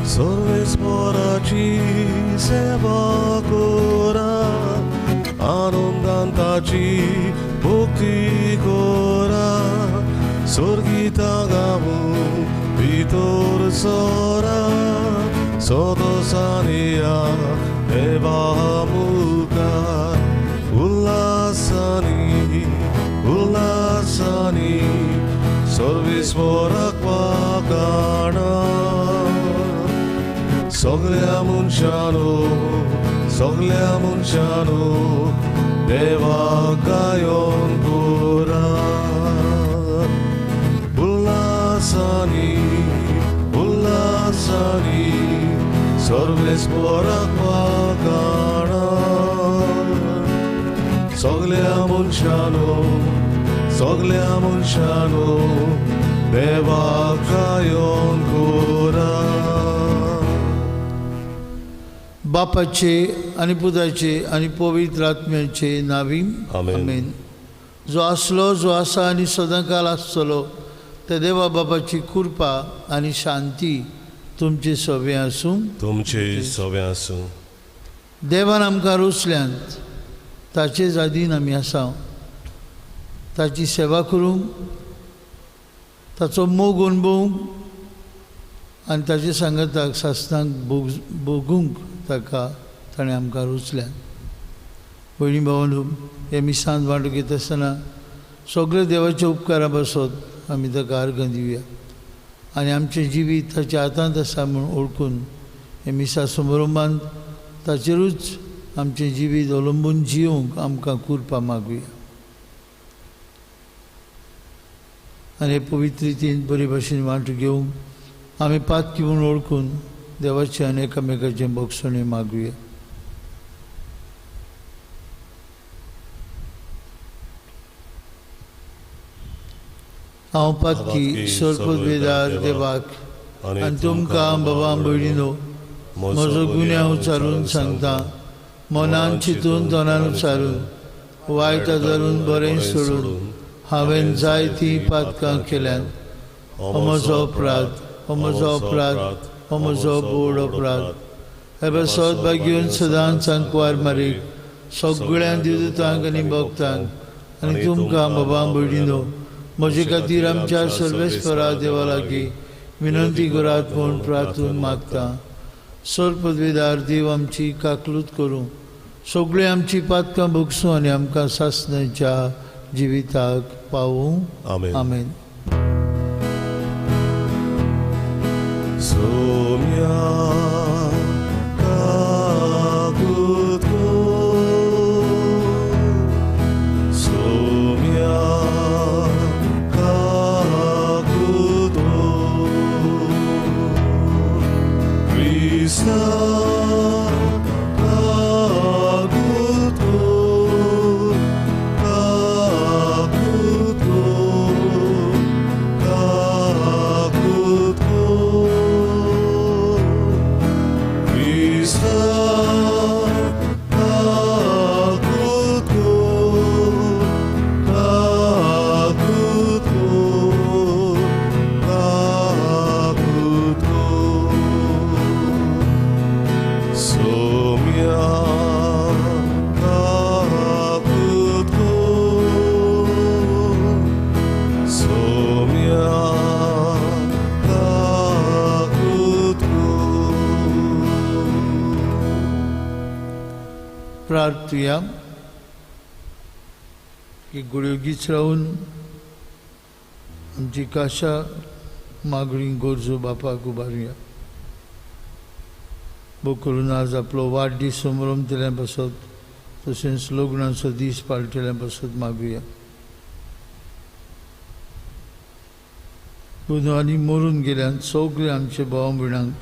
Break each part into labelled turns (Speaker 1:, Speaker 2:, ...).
Speaker 1: सर्वेस्पराची सेवा करा, आनंदांताची भक्ती करा, स्वर्गीता गावून भितर सरा, सदोसाने या देवा मुखार उल्हासानी उल्हासानी सर्वेस्पराक वाखाणा. सगळ्या मनशानो देवाक गायन करा. उल्हासानी उल्हासानी सर्वेस्पराक वाखाणा. सगळ्या मनशानो देवाक गायन करा.
Speaker 2: बापाचे आणि पुताचे आणि पवित्र आत्म्याचे नावी आमेन. जो आसलो, जो आसा आणि सदांकाळ आसतलो त्या देवा बापाची कृपा आणि शांती तुमचे सवे आसूं. देवान आमकां रोसल्यांत ताचे जादीन आमी आसा. ताची सेवा करूंक, ताचो मोग अणभवूंक आनी ताचे सांगताक सासणांक भोगूंक ताका ताणें आमकां रोचल्यान. भयणी भावांनो, हे मिसांत वांटो घेत आसतना सगळे देवाच्या उपकारा बसत आमी ताका अर्घ दिवया आनी आमचें जिवीत ताच्या हातांत आसा म्हूण ओळखून हे मिसा समारंभांत ताचेरूच आमचें जिवीत अवलंबून जियोंक आमकां कृपा मागुया. आनी हे पवित्र रितीन बरे भाशेन वांटो घेवंक आमी पातकी म्हूण ओळखून देवाचे आनी एकामेकाचे बक्षणे मागुया. हांव पातकी सर्पवेदार देवाक आनी तुमकां बाबा भयणीनो म्हजो गुन्यांव उचारून सांगता. मनान चिंतून तोंडान उचारून वायट धरून बरें सोडून हांवें जायतीं पातकां केल्यात. हो म्हजो अपराध, हो म्हजो अपराध, हो म्हजो बोड अपराध. हे सदभाग घेवन सदांच कुवार मारीक सगळ्या दिवदूतांक आनी भक्तांक आनी तुमकां बाबा भयणीनो म्हजे खातीर आमच्या सर्वेस्परा देवा लागीं विनंती करात म्हूण प्रार्थून मागता. सर्पवेदार देव आमची काकलूत करूं, सगळीं आमची पातकां भोगसूं आनी आमकां सासणाच्या जिविताक पावूं. आमेन. प्रार्थुया की गुळयोगीच राहून आमची काशा मागणी गरजो बापाक उबारुया. भोव करून आज आपलो वाडदीस समारंभ केल्या पासत तशेंच लग्नाचो दीस पाळटल्या पासत मागुया. आनी मरून गेल्यान सगळे आमचे भाव भयणांक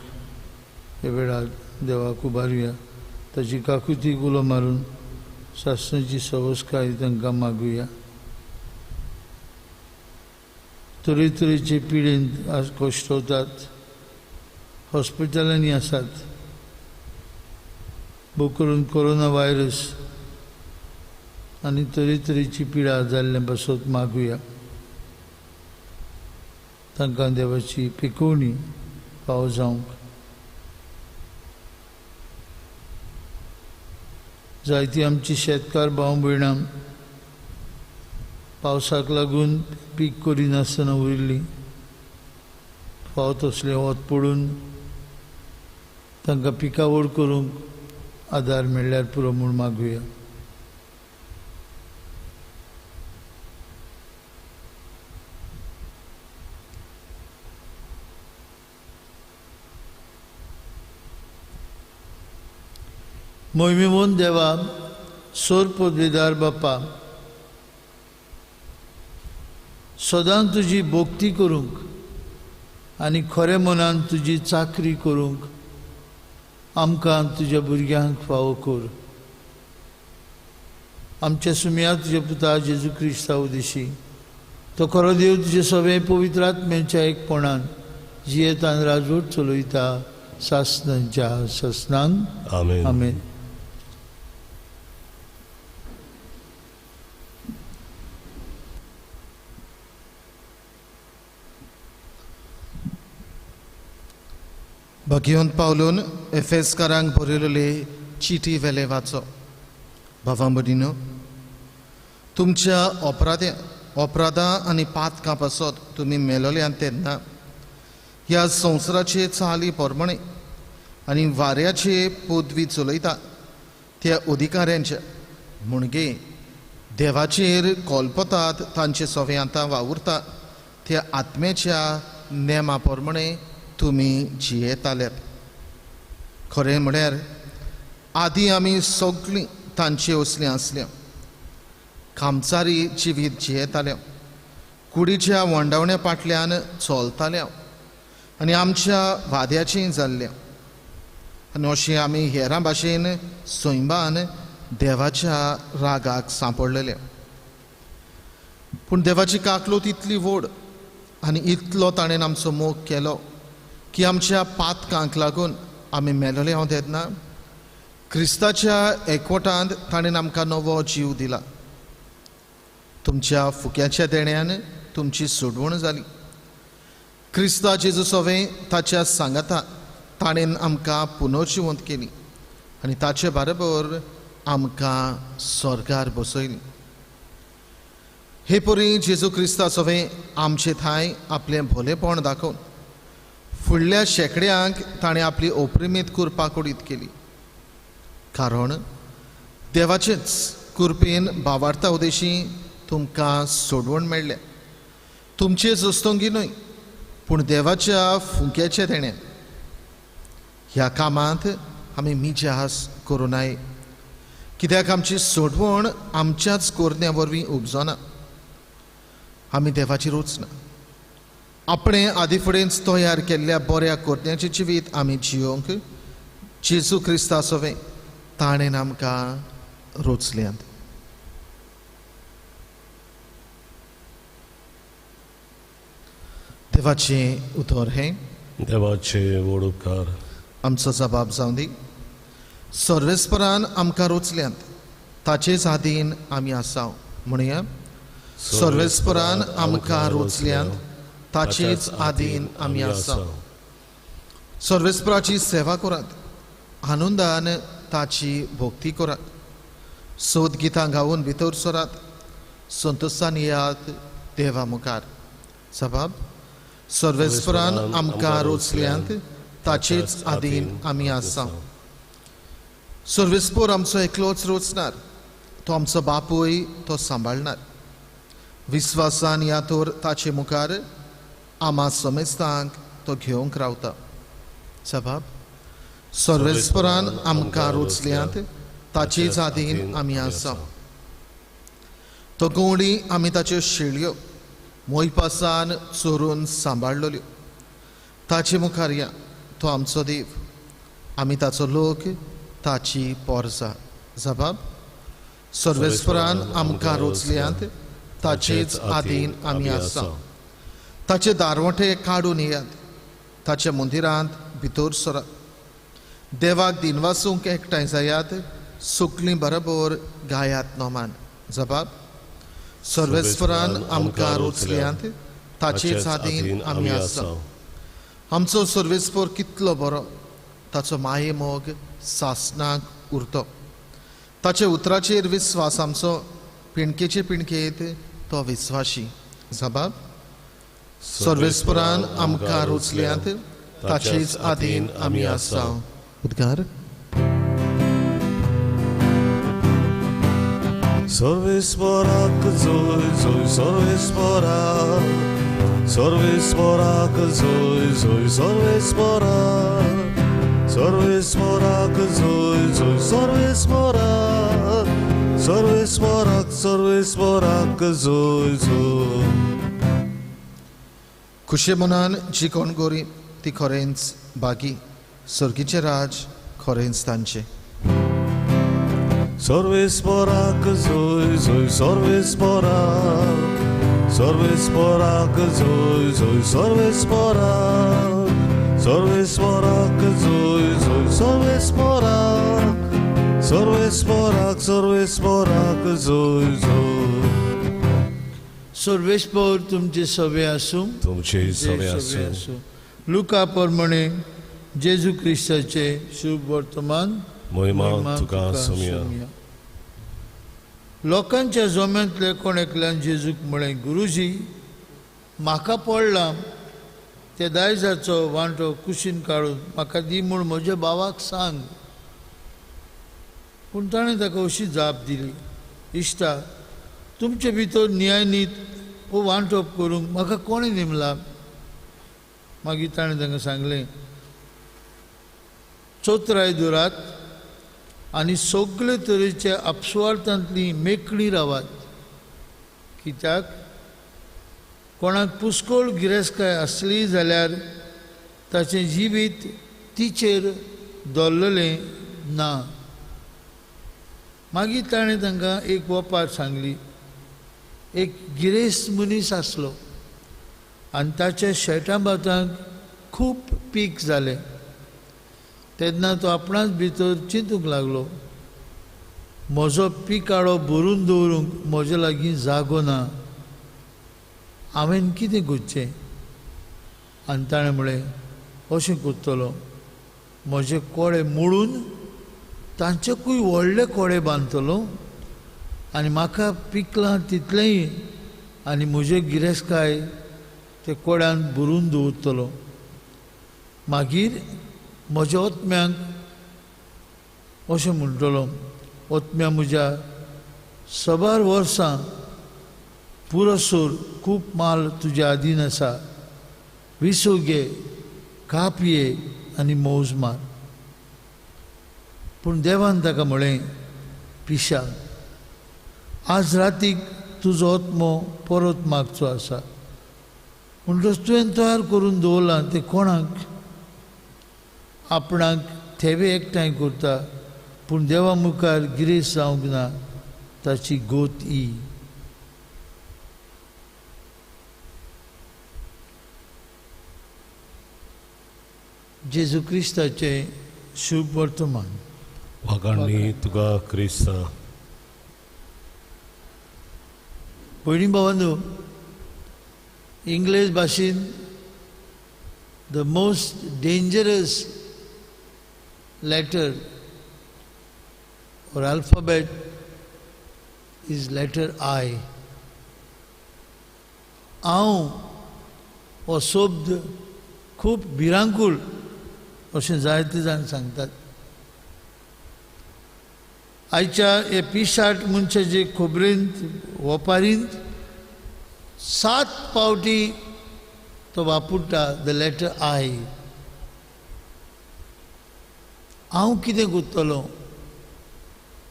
Speaker 2: हे वेळार देवाक उबारुया. ताची काकुती गुलो मारून सासणाची सवस्काय तांकां मागुया. तरेतरेचे पिडेंत आज कश्टवतात, हॉस्पिटलांनी आसात. भोव करून कोरोना व्हायरस आनी तरेतरेची पिडा जाल्ल्या पासत मागुया. तांकां देवाची पिकोवणी पाव जावंक जायतीं आमची शेतकार भाव भयणां पावसाक लागून पीक करिनासतना उरिल्लीं, फावत असलें वत पडून तांकां पिकावळ करूंक आदार मेळ्ळ्यार पुरो म्हूण मागुया. मोहिमेवंत देवा, सोर पदवीदार बापा, सदांच तुजी भोक्ती करूंक आनी खरे मनान तुजी चाकरी करूंक आमकां तुज्या भुरग्यांक फावो कर. आमच्या सुमया तुजे पुता जेजू क्रिस्ता उदेशी तो खरो देव तुजे सगळे पवित्र आत्म्याच्या एकपणान जियेत आनी राजवट चलयता सासनांच्या ससनांक.
Speaker 1: आमेन.
Speaker 2: आमेन.
Speaker 3: भगिवंत पावलून एफेसकारांक बरयलेली चिटी वेले वाचो. भावां भगिनीनो, तुमच्या अपराधां आनी पातकां पासत तुमी मेलोल्यांत तेन्ना ह्या संवसाराचे चाली प्रमाणे आनी वाऱ्याचे पदवी चलयता त्या अधिकाऱ्यांच्या म्हणगे देवाचेर कोलपतात तांचे सवे आतां वावुरता त्या आत्म्याच्या नेमा प्रमाणे तुमी जियेताल्यात. खरें म्हळ्यार आदी आमी सगळीं तांचे असलीं आसल्या, कामचारी जिवीत जियेताल्या, कुडीच्या वंडावण्या फाटल्यान चलताल्या आनी आमच्या वाद्याचें जाल्ल्या आनी अशें आमी हेरां भाशेन सैमान देवाच्या रागाक सांपडलेले. पूण देवाची काकलूत इतली व्हड आनी इतलो ताणें आमचो मोग केलो की आमच्या पातकांक लागून आमी मेलोले हांव तेन्ना क्रिस्ताच्या एकवटांत ताणें आमकां नवो जीव दिला. तुमच्या फुक्याच्या देण्यान तुमची सोडवण जाली. क्रिस्ता जेजू सवें ताच्या सांगाता ताणें आमकां पुनर्जिवंत केली आनी ताचे बरोबर आमकां स्वर्गार बसयली. हे परी जेजू क्रिस्ता सवें आमचे थंय आपलें भोलेपण दाखोवन फुडल्या शेकड्यांक ताणें आपली ओप्रिमीत कुरपा कुडीत केली. कारण देवाचेच कुरपेन भावार्था उदेशी तुमकां सोडवण मेळ्ळ्या. तुमचे जोस्तोंगी न्हय पूण देवाच्या फुंक्याच्या देण्यान. ह्या कामांत आमी मिजास करूं नये, कित्याक आमची सोडवण आमच्याच कोरन्या वरवीं उपजना. आमी देवाचेर वचना, आपणे आदी फुडेंच तयार केल्ल्या बऱ्या कोरन्याचें जिवीत आमी जियोंक जेजू क्रिस्ता सवें ताणें आमकां रोचल्यांत. देवाचें उतर हें.
Speaker 1: देवाचे व्हड उपकार
Speaker 3: आमचो जबाब जावं दी. सर्वेस्परान आमकां रोचल्यांत ताचेच आदीन आमी आसाव. म्हणया, सर्वेस्परान आमकां रोचल्यांत ताचेच आदीन आमी आसाव. सर्वेस्पराची सेवा करात, आनंदान ताची भोक्ती करात, सोद गितां गावून भितर सरात, संतोशान येयात देवा मुखार. जबाब. सर्वेस्परान आमकां रोचल्यांत ताचेच आदीन आमी आसाव. सर्वेस्पर आमचो एकलोच रोचणार, तो आमचो बापूय तो सांबाळणार. विस्वासान या तोर ताचे मुखार आमा समेस्तांक तो घेवंक रावता. जबाब. सर्वेस्परान आमकां रोचल्यांत ताचेच आदीन आमी आसाव. तो गवंडी आमी ताच्यो शेळयो मोयपासान चोरून सांबाळलोल्यो. ताचे मुखार या, तो आमचो देव, आमी ताचो लोक, ताची पोरजा. जबाब. सर्वेस्परान आमकां रोचल्यांत ताचेच आदीन आमी आसाव. ताचे दारवटे काडून येयात, ताच्या मंदिरांत भितर सरात. देवाक दिनवासूंक एकठांय जायात, सुकलीं बरोबर गायात नोमान. जबाब. सर्वेस्परान आमकां रोचल्यांत ताचेच आदीन आमी आसाव. आमचो सर्वेस्पर कितलो बरो, ताचो माये मोग सासणाक उरतो. ताचे उतराचेर विस्वास आमचो पिणकेचे पिणकेत तो विस्वाशी जबाब सर्वेस्परान आमकां रुचल्यांत ताचेच आदीन आमी आसा. उद्गार
Speaker 1: सर्वेस्पराक जय जय सर्वेस्पराक, सर्वेस्पराक जय जय सर्वेस्पराक, सर्वेस्पराक जय जय सर्वेस्पराक, सर्वेस्पराक सर्वेस्पराक जय जय.
Speaker 3: खुशे मनान जी कोण गोरी ती खरेंच बागी, सर्गीचे राज खरेंच तांचे.
Speaker 1: सर्वेस्पराक जय जय सर्वेस्पराक, सर्वेस्पराक जय जय सर्वेस्पराक, सर्वेस्पराक जय जय सर्वेस्पराक, सर्वेस्पराक सर्वेस्पराक जय जय.
Speaker 2: सर्वेस्पर तुमचे सवे आसूं,
Speaker 1: तुमचे सवे आसूं.
Speaker 2: लुका प्रमाणे जेजू क्रिस्ताचे शुभ वर्तमान.
Speaker 1: महिमा तुका सुमिया.
Speaker 2: लोकांच्या जोम्यांतले कोण एकल्यान जेजूक म्हळें, गुरुजी म्हाका पडला त्या दायजाचो वांटो कुशीन काडून म्हाका दी म्हूण म्हज्या भावाक सांग. पूण ताणें ताका अशी जाप दिली, इश्टा तुमचे भितर न्यायनीत हो वांटप करूंक म्हाका कोणें नेमला. मागीर ताणें तांकां सांगलें, चोत्राय दुरात आनी सगळे तरेच्या अपस्वार्थांतली मेकळी रावात, कित्याक कोणाक पुस्कोळ गिरेस्तकाय आसली जाल्यार ताचें जिवीत तिचेर दवरलेलें ना. मागीर ताणें तांकां एक वपार सांगली. एक गिरेस्त मनीस आसलो आनी ताच्या शेतां बातांक खूब पीक जालें. तेन्ना तो आपणाच भितर चिंतूंक लागलो, म्हजो पिकाळो भरून दवरूंक म्हजे लागीं जागो ना, हांवें कितें करचें. आनी ताणें म्हळें, अशें करतलो, म्हजे कोडे मोडून तांचेकूय व्हडले कोडे बांदतलो आनी म्हाका पिकलां तितलेंय आनी म्हजे गिरेस्तकाय ते कोड्यान भरून दवरतलो. मागीर म्हज्या ओत्म्यांक अशें म्हणटलो, ओत्म्या म्हज्या सबार वर्सां पुरसूर खूब माल तुज्या आदीन आसा, विसो घे, कापये आनी मौज मार. पूण देवान ताका म्हळें, पिशा आज रातीक तुजो ओत्मो परत मागचो आसा. म्हणटच तुवें तयार करून दवरलां तें कोणाक. आपणाक थेवे एकठांय करता पूण देवा मुखार गिरेस्त जावंक ना, ताची गोत ही. जेजू क्रिस्ताचे शुभ वर्तमान.
Speaker 1: वागाणी तुका क्रिस्ता.
Speaker 2: भयणी भावांनो, इंग्लीश भाशेन the most dangerous letter or alphabet is letter I. हांव हो शब्द खूब भिरांकूळ अशें जायते जाण सांगतात. आयच्या हे पिशाट मनशाचे खबरेंत वपारींत 7 फावटी तो वापरता द लेटर आय. हांव कितें करतलो,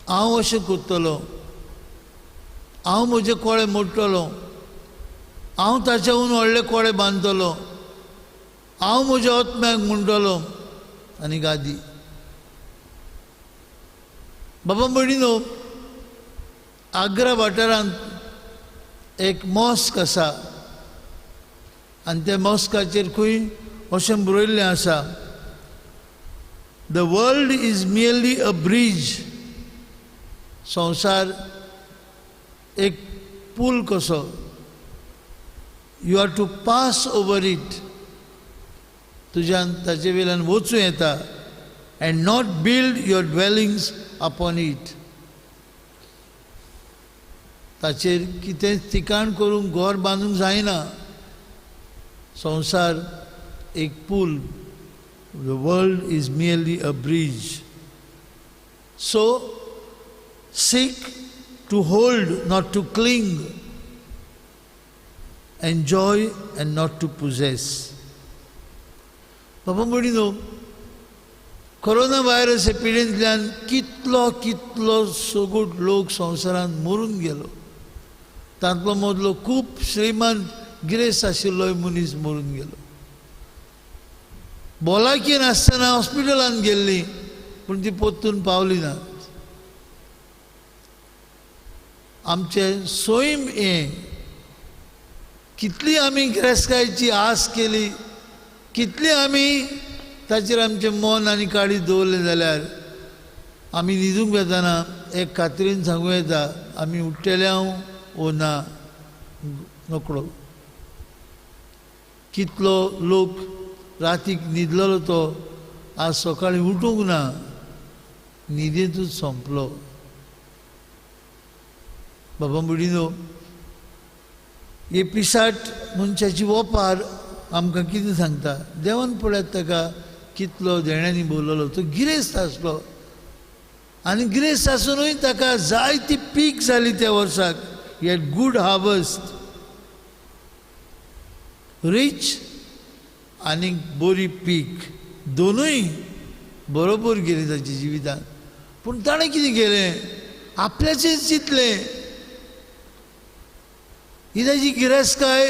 Speaker 2: हांव अशें करतलो, हांव म्हजे कोळे मोडटलो, हांव ताच्याहून व्हडले कोळे बांदतलो, हांव म्हज्या ओत्म्याक म्हणटलो आनी गादी. बाबा भयणीनो, आग्रा वाठारांत एक मॉस्क आसा आनी त्या मॉस्काचेर खंय अशें बरयल्लें आसा, The world is merely a bridge. संसार एक पूल कसो. You are to pass over it. तुज्यान ताचे वेल्यान वचूं येता and not build your dwellings upon it. ताचेर कितेंच ठिकाण करून घर बांदूंक जायना. संवसार एक पूल. The world is merely a bridge. So, seek to hold, not to cling. Enjoy and not to possess. बाबा म्हणिनो, कोरोना व्हायरस एपिडेंतल्यान कितलो कितलो सगूट लोक संवसारांत मरून गेलो. तांतलो मदलो खूब श्रीमंत गिरेस्त आशिल्लो मनीस मरून गेलो. भलायकी नासतना हॉस्पिटलांत गेल्ली पूण ती पोत्तून पावली नात. आमचे सोयम कितली आमी गिरेस्तकायेची आस केली, कितली आमी ताचेर आमचें मन आनी काळीज दवरलें जाल्यार आमी न्हिदूंक येताना एक खात्रीन सांगूं येता, आमी उठ्ठेले वो ना नकळो. कितलो लोक रातीक न्हिदलेलो तो आज सकाळीं उठूंक ना, न्हिदेंतूच सोंपलो. बाबा म्हणिनो, हे पिसाट मनशाची वोपार आमकां कितें सांगता? देवान पळयात ताका कितलो देण्यांनी भोवलेलो. तो गिरेस्त आसलो आनी गिरेस्त आसुनूय ताका जायती पीक जाली त्या वर्साक. He had good harvest. Reach आनी बरी पीक दोनूय बरोबर गेली ताच्या जिवितांत. पूण ताणें कितें केलें? आपल्याचेंच चिंतलें. ही ताची गिरेस्तकाय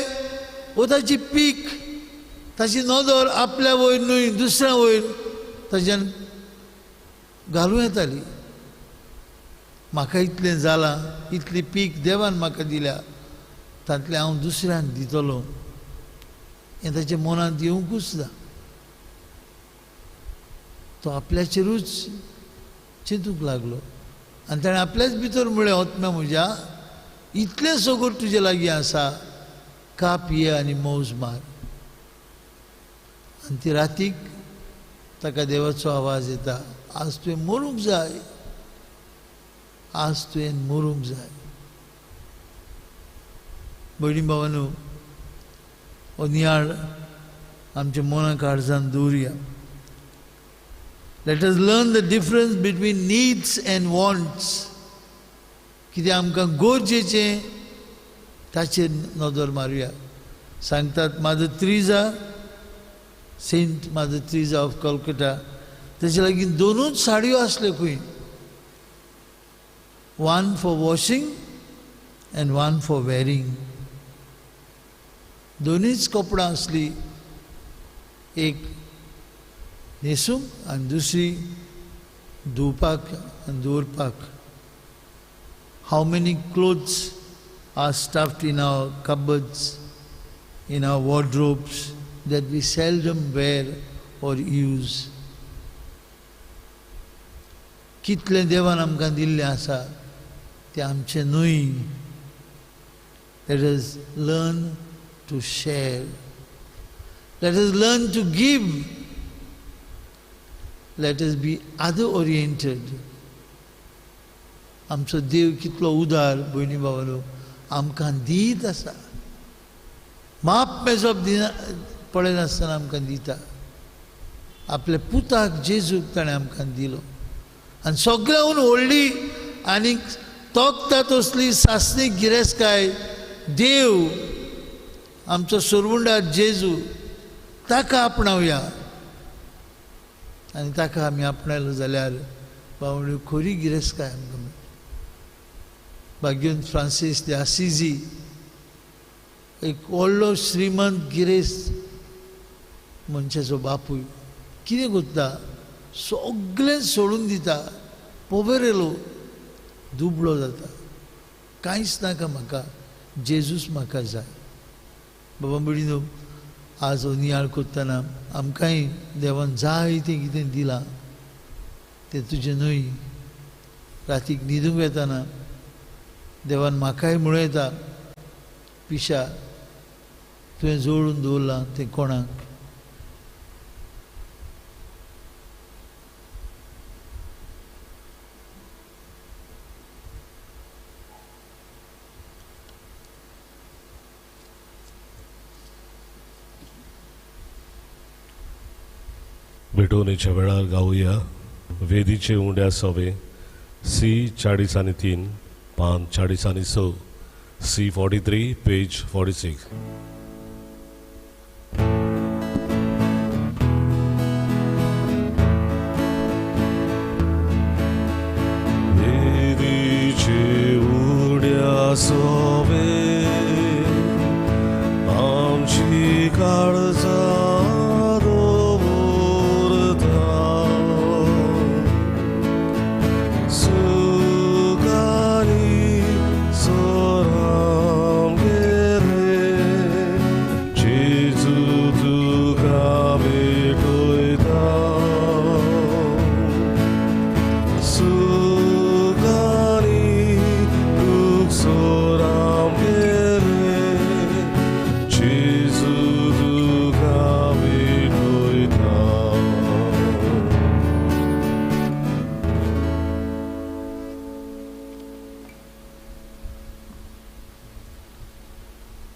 Speaker 2: वो ताची पीक, ताची नदर आपल्या वयर न्हय दुसऱ्या वयर ताच्यान घालूं येताली. म्हाका इतलें जालां, इतली पीक देवान म्हाका दिल्या, तांतलें हांव दुसऱ्यांक दितलो हें ताच्या मनांत येवंकूच ना. तो आपल्याचेरूच चिंतूंक लागलो आनी ताणें आपल्याच भितर म्हळें, आत्म्या म्हज्या इतलें सगळें तुजे लागीं आसा, खा पिये आनी मौज मार. आनी ती रातीक ताका देवाचो आवाज येता, आज तुवें मरूंक जाय, आज तुवें मरूंक जाय. भयणी भावांनो, हो नियाळ आमच्या मना काळजांत दवरया. Let us learn the difference between needs and wants. कितें आमकां गरजेचें ताचेर नदर मारुया. सांगतात मादर त्रिजा, सेंट मादर त्रिजा ऑफ कलकत्ता, ताचे लागीं दोनूच साडयो आसल्यो खंय. One for washing and one for wearing. दोनीच कपडां आसलीं, एक न्हेसूंक आनी दुसरी धुवपाक आनी दवरपाक. How many clothes are stuffed in our cupboards, in our wardrobes, that we seldom wear or use. कितलें देवान आमकां दिल्लें आसा तें आमचें न्हय. Let us learn to share. Let us learn to give. Let us be other oriented. आमचो देव कितलो उदार भयणी भावांनो, आमकां दीत आसा. माप मेजप दिना पळयनासतना आमकां दिता. आपल्या पुताक जेजूक ताणें आमकां दिलो. आनी सगळ्यांहून व्हडली आनी तोखता तसली सासणीक गिरेस्तकाय देव, आमचो सुरवंडार जेजू, ताका आपणावया. आनी ताका आमी आपणायलो जाल्यार भावंड्यो खरी गिरेस्तकाय आमकां मेळटा. भाग्यवंत फ्रांसीस de Assisi, एक व्हडलो श्रीमंत गिरेस्त मनशाचो बापूय कितें करता? सगळें सोडून दिता, पोवेरेलो, दुबळो जाता. कांयच नाका म्हाका, जेजूच म्हाका जाय. बाबा म्हणिनो, आज हो नियाळ करतना आमकांय देवान जाय तें कितें दिलां तें तुजें न्हय. रातीक न्हिदूंक येताना देवान म्हाकाय म्हळयता, पिशा तुवें जोडून दवरलां तें कोणाक?
Speaker 1: भेटवणीच्या वेळार गाऊया वेदीचे उंड्या सवे C43 पान 46 C43 पेज 46. वेदीचे उंड्या सवे आमची काळजा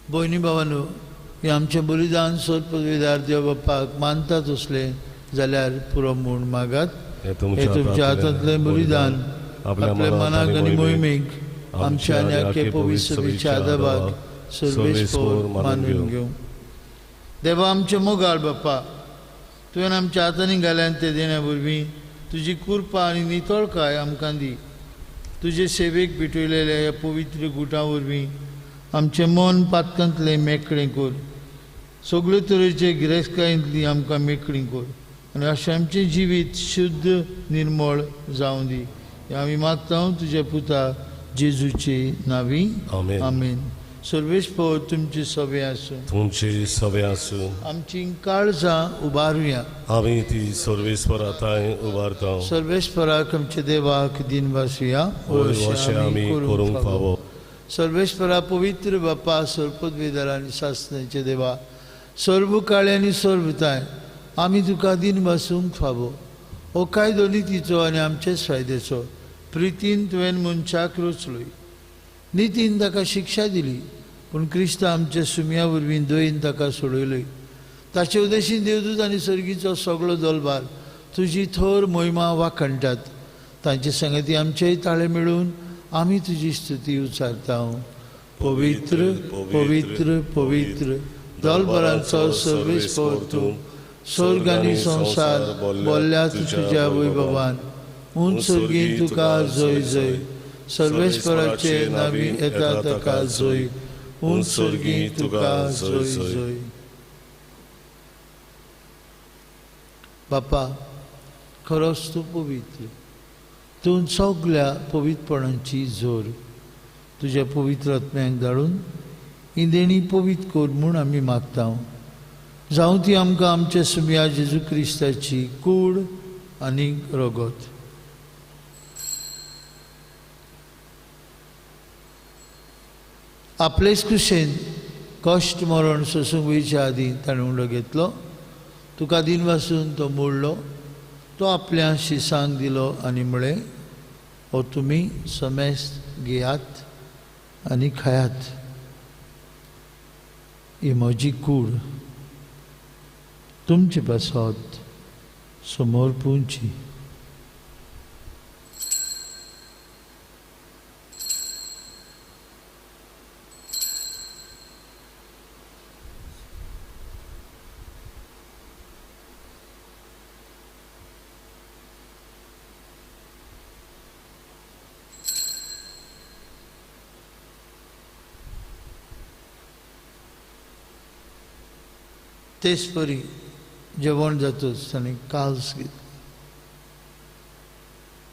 Speaker 2: भयणी भावांनो, हे आमचें बलिदान सोद पदवीदार देव बाप्पाक मानतात असले जाल्यार पुरो म्हूण मागात. हे तुमच्या हातांतलें बलिदान आपल्या मनाक आनी मोहिमेक आमच्या आनी आख्खे पवित्र सभेच्या आदाराक सर्वेस्पोर मानून घेवं. देवा आमचे मोगाळ बाप्पा, तुवें आमच्या हातांनी घाल्यान ते देण्या वरवीं तुजी कृपा आनी नितळकाय आमकां दी. तुजे सेवेक भेटयलेल्या ह्या पवित्र गुटां वरवीं आमचें मन पातकांतलें मेकळें कर. सगळे तरेचे गिरेस्तकायेंतली आमकां मेकळीं कर आनी अशें आमचें जिवीत शुद्ध निर्मळ जावं दी. हें आमी मागता तुज्या पुता जेजूचे नांवी. आमेन. सर्वेस्पोर तुमची सवे आसूं.
Speaker 1: तुमची सवे आसूं.
Speaker 2: आमची काळजां उबारुया.
Speaker 1: आमी ती सर्वेस्परा थंय उबारता.
Speaker 2: सर्वेस्पराक आमच्या देवाक दिन वासुया.
Speaker 1: अशें आमी करूंक फावो.
Speaker 2: सर्वेस्परा पवित्र बाप्पा सर्पदवेदार आनी शास्त्राचे देवा, सर्व काळे आनी सर्वताय आमी तुका दिन वासूंक फावो. हो कायदो नितीचो आनी आमचेच फायद्याचो. प्रितीन तुवें मनशाक रचलोय, नितीन ताका शिक्षा दिली, पूण क्रिस्ता आमच्या सुमया वरवीं दयेन ताका सोडयलोय. ताचे उदेशीं देवदूत आनी सर्गीचो सगळो दलबार तुजी थोर मोहिमा वाखणटात. तांचे संगती आमचेय ताळे मेळून आमी तुजी स्तुती उच्चारता. पवित्र पवित्र पवित्र दलबरांचो सर्वेस्पोर तूं, स्वर्ग आनी संसार बोल्ल्या तुज्या वैभवान. उंच सर्गीं तुका जय जय. सर्वेस्पराचे नांवी येता ताका जय. उंच सर्गीं तुका जय जय. बाप्पा, खरोच तूं पवित्र. तूं सगळ्या पवित्रपणांची जोर तुज्या पवित्र आत्म्याक धाडून ही देणी पवित्र कर म्हूण आमी मागता. जावं ती आमकां आमच्या सुमया जेजू क्रिस्ताची कूड आनी रगत. आपलेच कुशेन कश्ट मरण सोसूंक वयच्या आदीं ताणें उंडो घेतलो. तुका दिन वासून तो मोडलो. तो आपल्या शिसांक दिलो आनी म्हळें, हो तुमी समेस्त घेयात आनी खायात. ही म्हजी कूड तुमचे पासत समोर पुंची. तेच परी जेवण जातच ताणें काल्स घेतलो.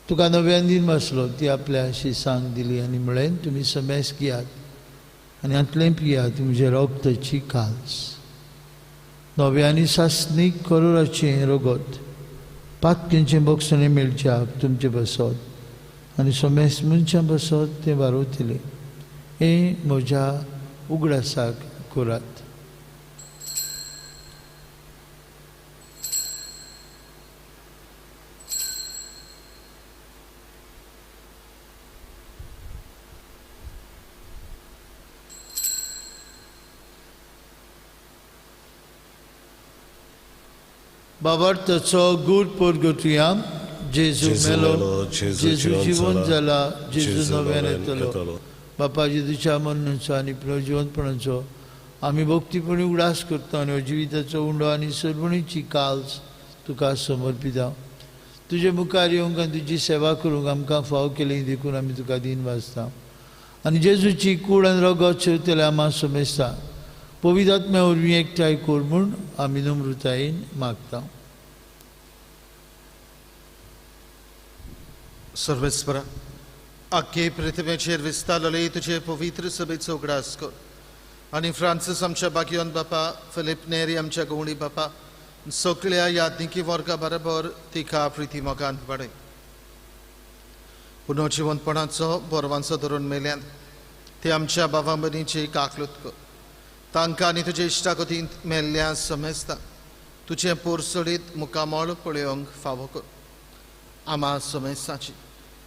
Speaker 2: तुका नव्यान दिन वाचलो, ती आपल्या शिसांक दिली आनी म्हळें, तुमी समेस घेयात आनी हातलें पियात, म्हजे रगताची काल्स. नव्यानी सासणीक करोराचें रगत पातकेंचें बक्षणें मेळच्याक तुमचे बसत आनी समेस मनशां बसत तें वारोतलें. हें म्हज्या उगडासाक करात. बाबार्थाचो गूढ पोरगोटुया जेजू मेलो जेजू जिवंत जाला जेजू नव्यान येतलो बापा जेजूच्या मरणाचो आनी जिवंतपणाचो आमी भक्तीपणी उडास करता आनी जिविताचो उंडो आनी सरवणीची काल्स तुका समर्पिता तुजे मुखार येवंक आनी तुजी सेवा करूंक आमकां फाव केली देखून आमी तुका दिन वाजता आनी जेजूची कूड आनी रगत शेवतले आम्हा समेस्ता पवित्र आत्म्या वरवीं एकठांय कोर म्हूण आमी नम्रतायेन मागता.
Speaker 3: सर्वेस्परा आख्खे पृथ्वीचेर विस्तारलेले तुजे पवित्र सभेचो उगडास कर आनी फ्रांसीस आमच्या बागयोन बापा फिलिप नेरी आमच्या गवळी बापा सगळ्या यादनिकी वर्गा बरोबर तिका प्रिती मोगान वाडय पुनर्जिवंतपणाचो बोरवांचो धरून मेल्यान ते आमच्या भावा मदींची काकलूत कर तांकां आनी तुजे इश्टागतीन मेल्ल्या समेस्ता तुजें पोरसडीत मुकामोळ पळोवंक फावो कर आम्हा समेस्ताची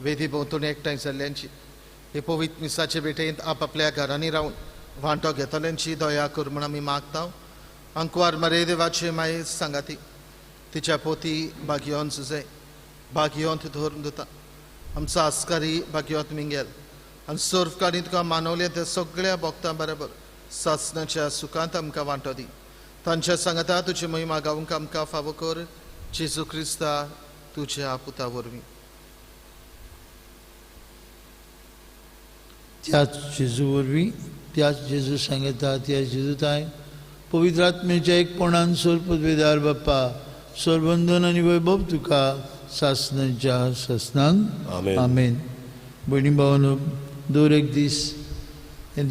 Speaker 3: वेदी भोंवतणी एकठांय जाल्ल्यांची हे पवित्र मिसाचे भेटेंत आपआपल्या घरांनी रावन वांटो घेतल्यांची दया कर म्हूण आमी मागता. अंकुवार मरे देवाचे माये सांगाती तिच्या पोती भाग्योन सुजय भाग्योंत धरून दिता आमचो आस्कारी भाग्योंत मिंगेल आनी सर्वकांनी तुका मानवले त्या सगळ्या भक्तां बरोबर सासणाच्या सुखांत आमकां वांटो दी तांच्या सांगाता तुजी महिमा गावंक आमकां फावो कर जेजू क्रिस्ता तुज्या पुता वरवीं.
Speaker 2: त्याच जेजू वरवीं त्याच जेजू सांगता त्या जेजूताय पवित्र आत्म्याच्या एकपणान सोरपदवेदार बाप्पा सोरबंधन आनी वैभव तुका सासणाच्या ससनांक आमेन. भयणी भावांनो दर एक दीस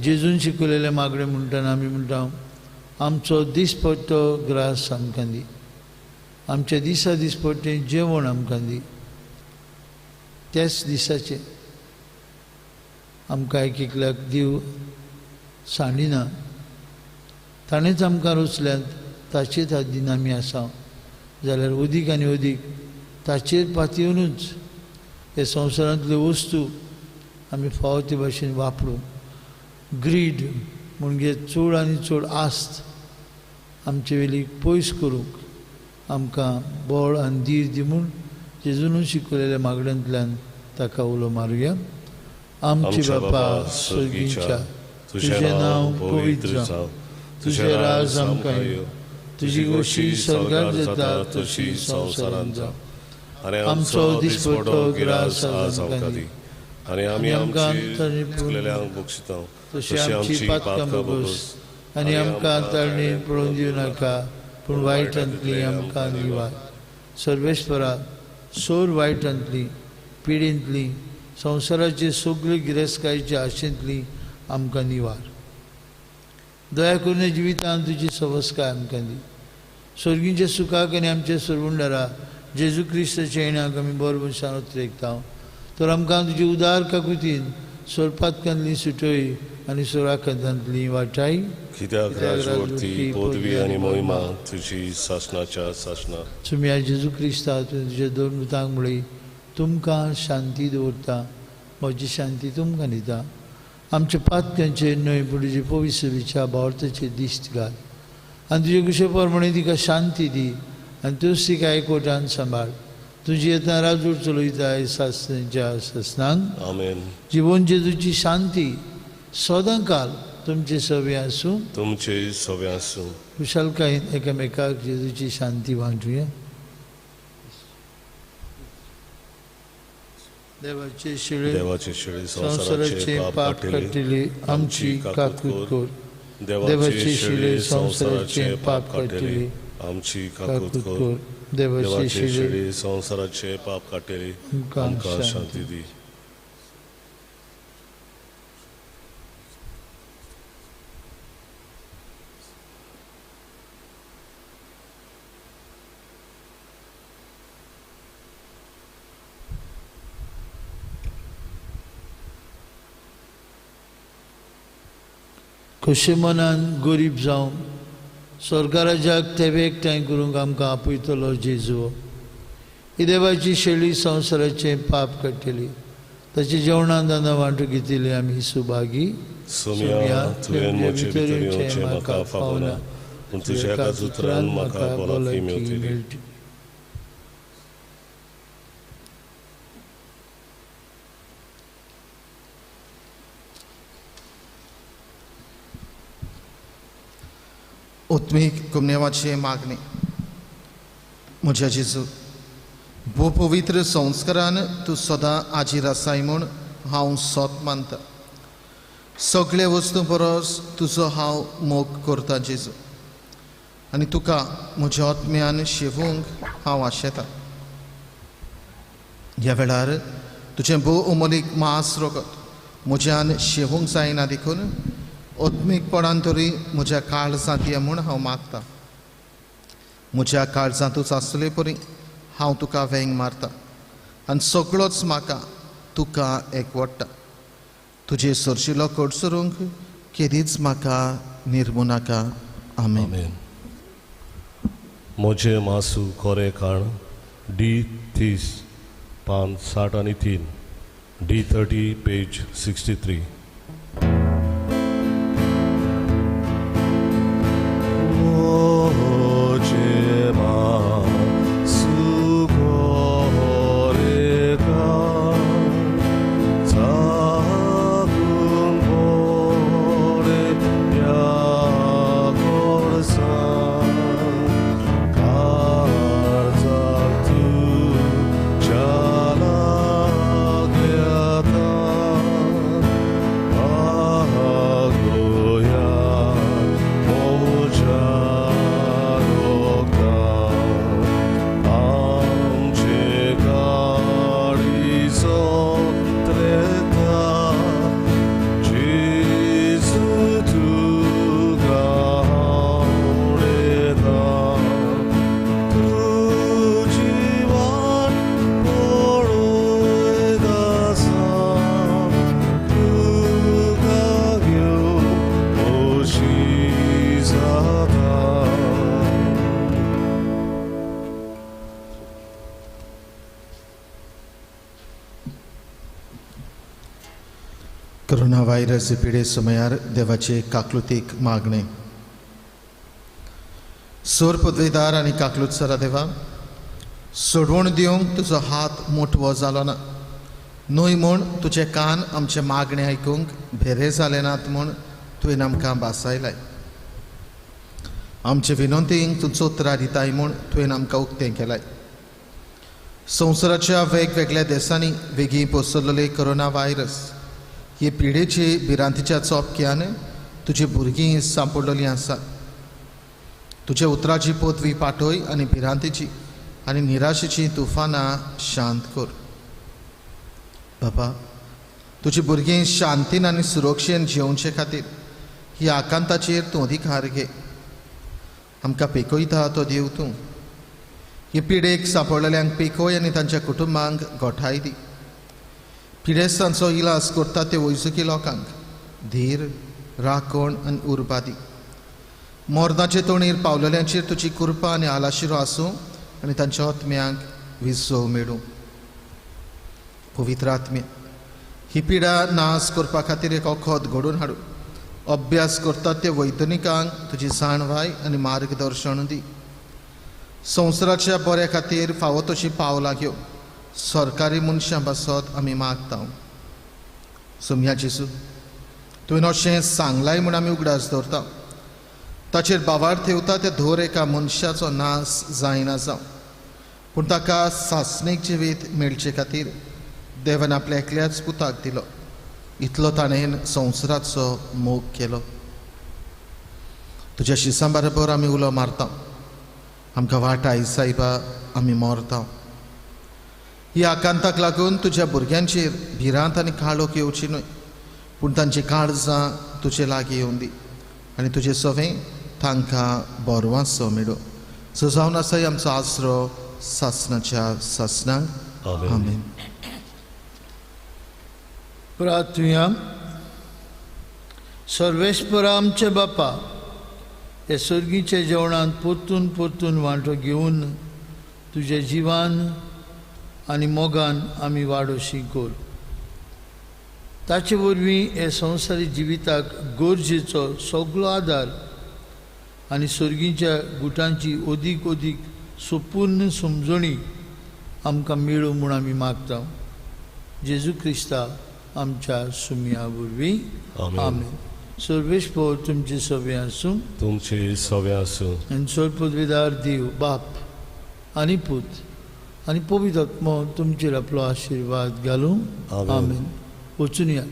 Speaker 2: जेजून शिकयलेले मागणे म्हणटाना आमी म्हणटा आमचो दिसपट्टो ग्रास आमकां दी आमच्या दिसा दिसपट्टें जेवण आमकां दी त्याच दिसाचें आमकां एक एकल्याक दिव सांडिना ताणेंच आमकां रुचल्यात ताचेच हातीन आमी आसा जाल्यार अदीक आनी अदीक ताचेर पातयेवनूच हे संवसारांतल्यो वस्तू आमी फावो ते भाशेन वापरूंक ग्रीड म्हणजे चड आनी चड आस्त आमचे वेली पयस करूंक आमकां बळ आनी धीर दी म्हूण जेजूनूच शिकयलेल्या मागण्यांतल्यान ताका उलो मारुया. आमचे बापा स्वर्गीच्या तुझें नांव पवित्र जावं तुझें राज आमकां येवं तुजी गोशी स्वर्गार जाता तशी संवसारांत जावं आमचो दिसपट्टो गिरास आज आमकां दी
Speaker 1: आनी आमी आमकां बक्षिता
Speaker 2: तशी आमची पातकां बगोस आनी आमकां ताळणेर पळोवन दिवं नाका पूण वायटांतली आमकां निवार. सर्वेस्परा सोर वायटांतली पिडींतली संवसाराचे सगळे गिरेस्कायेच्या आशेंतली आमकां निवार. दया करून जिवितांत तुजी सवस्काय आमकां दी स्वर्गीच्या सुखाक आनी आमच्या सरवंडारा जेजू क्रिस्ताच्या येण्याक आमी बरो मनशान उतरेकता तर आमकां तुजी उदार काकुतीन सोरपातकांतली सुटय आनी सोराखांतांतली वाटाय
Speaker 1: कित्याक राजवटी पदवी आनी महिमा तुजी सासणाच्या सासणा
Speaker 2: तुमी जेजू क्रिस्ता तुज्या दोन मुतांक म्हळी तुमकां शांती दवरता म्हजी शांती तुमकां दिता. आमच्या पातकांचे न्हय पूण तुजे पवित्र विचार भावर्थाचे दिश्ट घाल आनी तुजे कुशे प्रमाणे तिका शांती दी आनी तूंच तिका एकवटान सांबाळ. तुजी येता राजूर चलयताय सासणाच्या ससनांक
Speaker 1: आमेन.
Speaker 2: जिवन जेजूची शांती सदां काल तुमचे सवे आसूं
Speaker 1: तुमचे सवे आसूं.
Speaker 2: कुशलकायेन एकामेकाक जेजूची शांती वांटुया. देवाचे शिळे संवसाराचे पाप काटिले आमची काकूत कर. देवाचे शिळे संवसाराचे पाप काटिले आमची काकूत कर. देवाचे शिळे
Speaker 1: संवसाराचे पाप काटिले आमकां शांती दी.
Speaker 2: खुशी मनान गरीब जावं स्वर्गाराज्याक तेवे एकठांय करूंक आमकां आपयतलो जेजू. ही देवाची शेळी संवसाराचे पाप काडटली ताची जेवणां दानां वांटून घेतिली आमी सुभागी.
Speaker 1: म्हाका फावना पूण तुज्या काजूत्रान म्हाका भलायकी मेळटली.
Speaker 3: उत्मीक कुमनेवाचे मागणे. म्हज्या जेजू, भू पवित्र संस्कारान तूं सदां आजीर आसाय म्हूण हांव सोत मानता. सगळे वस्तू परस तुजो हांव मोग करता जेजू, आनी तुका म्हज्या आत्म्यान शेवूंक हांव आशेतां. ह्या वेळार तुजें भोव अमोलीक मास रोगत म्हज्यान शेवूंक जायना देखून आत्मीकपणान तरी म्हज्या काळजांत ये म्हूण हांव मागतां. म्हज्या काळजांतूच आसले परी हांव तुका वेंग मारता आनी सगळोच म्हाका तुका एकवडटा. तुजे सरशिलो कडसरूंक केदीच म्हाका निर्मू नाका. आमेन.
Speaker 1: आमेन. मोजे मासू कोरे काण D30 पान 60 आणि 3, D30 पेज 63.
Speaker 3: कोरोना व्हायरस पिडे सुमयार देवाचे काकलुतीक मागणे. सोर पदवीदार आनी काकलुतसरा देवा, सोडवण दिवंक तुजो हात मोठवो जालो ना. न्हय म्हूण तुजे कान आमचे मागणे आयकूंक भेरे जाले नात म्हूण तुवें आमकां बासायलाय. आमचे विनंतींक तुजो उत्तरां दिताय म्हूण तुवें आमकां उक्तें केलाय. संवसाराच्या वेगवेगळ्या देशांनी वेगळी पसरलेले कोरोना व्हायरस हे पिडेचे भिरांतीच्या चोपक्यान तुजी भुरगीं सांपडलेलीं आसा. तुजे उतराची पोतवी पाठय आनी भिरांतीची आनी निराशेची तुफानां शांत कर. बाबा, तुजी भुरगीं शांतीन आनी सुरक्षेन जेवचे खातीर ही आकांताचेर तूं अधिकार घे. आमकां पेकयता तो देव तूं. ही पिडेक सांपडलेल्यांक पेकय आनी तांच्या कुटुंबांक गोठाय दी. पिडेस्तांचो इलाज करता ते वैजकी लोकांक धीर, राखण आनी उर्बा दी. मोर्दाचे तोणीर पावलेल्यांचेर तुजी कृपा आनी आलाशिरो आसूं आनी तांच्या आत्म्यांक विसव मेळूं. पवित्र आत्मे, ही पिडा नास करपा खातीर एक वखद घडोवन हाडूं. अभ्यास करतात ते वैज्ञानिकांक तुजी जाणवाय आनी मार्गदर्शन दी. संवसाराच्या बऱ्या खातीर फावो तशी पावलां घेवं. सरकारी मनशां बसत आमी मागता. सोम्या जेजू, तुवें अशें सांगलाय म्हूण आमी उगडास दवरता. ताचेर बावार ठेवता ते धोर एका मनशाचो नास जायना जावं, पूण ताका सासणीक जिवीत मेळचे खातीर देवान आपल्या एकल्याच पुताक दिलो. इतलो ताणेन संवसाराचो मोग केलो. तुज्या शिसां बरोबर आमी उलो मारता. आमकां वाटाय सायबा, आमी मोरता. ही आकांताक लागून तुज्या भुरग्यांचेर भिरांत आनी काळोख येवची न्हय, पूण तांची काळजां तुजे लागीं येवन दी आनी तुजें सवें तांकां बोरवांसो मेळो. सो जावन आसाय आमचो आसरो सासणाच्या सासणांक. आमेन.
Speaker 2: प्रार्थुया. सर्वेस्परा आमचे बापा, हे सर्गीच्या जेवणांत परतून परतून वांटो घेवन तुज्या जिवान आनी मोगान आमी वाडोशी कर. ताचे वरवीं हे संवसारी जिविताक गरजेचो सगळो आदार आनी सर्गीच्या गुटांची अदीक अदीक संपूर्ण समजणी आमकां मेळो म्हूण आमी मागता. जेजू क्रिस्ता आमच्या सुमया वरवीं. आमेन. सर्वेस्पोर तुमची सवे आसूं
Speaker 1: तुमचे सवे आसूं
Speaker 2: आनी सोडपदवीदार देव बाप आनी पूत आनी पवित्र आत्मो तुमचेर आपलो आशिर्वाद घालूं
Speaker 1: आमेन.
Speaker 2: आमेन. वचून या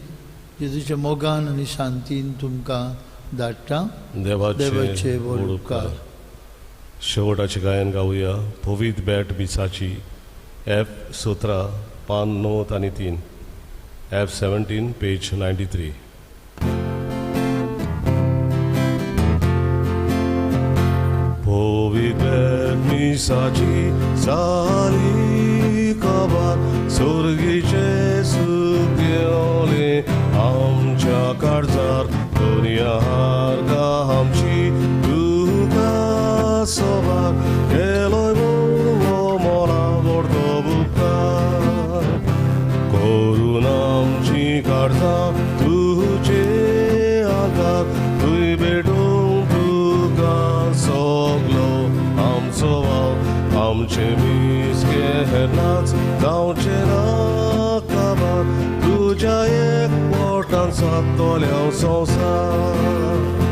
Speaker 2: जेजूच्या मोगान आनी शांतीन तुमकां धाडटा देवाचे
Speaker 1: देवाचे
Speaker 2: व्हड
Speaker 1: व्हड
Speaker 2: उपकार.
Speaker 1: उपकार. शेवटाचे गायन गावया पवित्र बॅट बिसाची F17 पान 9 आणि 3 F17 पेज 93. पवित्र बॅट बिसाची सारी काबार स्वर्गीचे सुख घेवले आमच्या काळजार दुनिया हारगा आमची तुका सोबार केलोय वो मोला व्हडलो उपकार करून आमची काळजां तुजे आकार तुय भेटूंक तुका सगलो आमचो वाव आमचे मिसकेनाच जावचे ना काबार तुज्या एक पोटान सातोल्या संवसार